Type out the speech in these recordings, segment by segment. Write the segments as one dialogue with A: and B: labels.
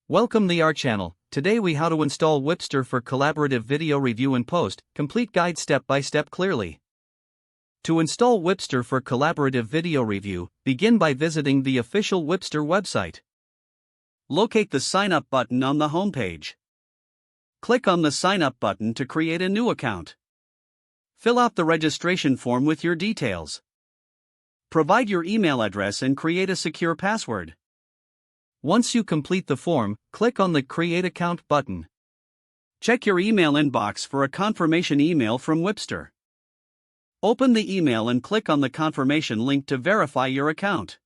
A: Welcome to our channel. Today we how to install Wipster for collaborative video review and post, complete guide step by step clearly. To install Wipster for collaborative video review, begin by visiting the official Wipster website. Locate the sign up button on the homepage. Click on the sign up button to create a new account. Fill out the registration form with your details. Provide your email address and create a secure password. Once you complete the form, click on the Create Account button. Check your email inbox for a confirmation email from Wipster. Open the email and click on the confirmation link to verify your account.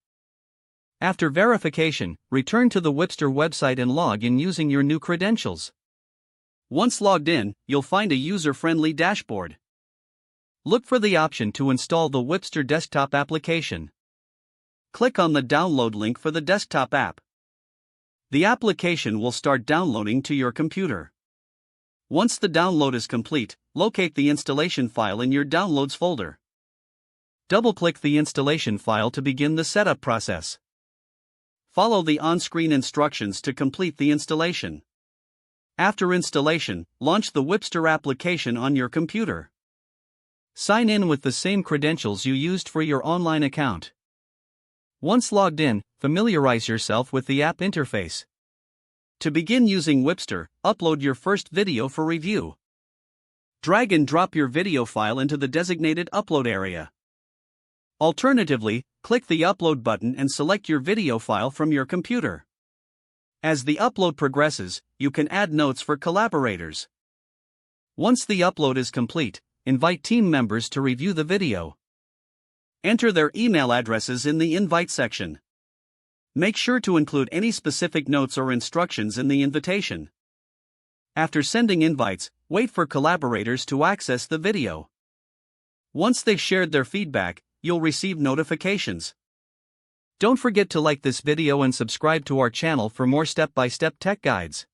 A: After verification, return to the Wipster website and log in using your new credentials. Once logged in, you'll find a user-friendly dashboard. Look for the option to install the Wipster desktop application. Click on the download link for the desktop app. The application will start downloading to your computer. Once the download is complete, locate the installation file in your Downloads folder. Double-click the installation file to begin the setup process. Follow the on-screen instructions to complete the installation. After installation, launch the Wipster application on your computer. Sign in with the same credentials you used for your online account. Once logged in, familiarize yourself with the app interface. To begin using Wipster, upload your first video for review. Drag and drop your video file into the designated upload area. Alternatively, click the upload button and select your video file from your computer. As the upload progresses, you can add notes for collaborators. Once the upload is complete, invite team members to review the video. Enter their email addresses in the invite section. Make sure to include any specific notes or instructions in the invitation. After sending invites, wait for collaborators to access the video. Once they've shared their feedback, you'll receive notifications. Don't forget to like this video and subscribe to our channel for more step-by-step tech guides.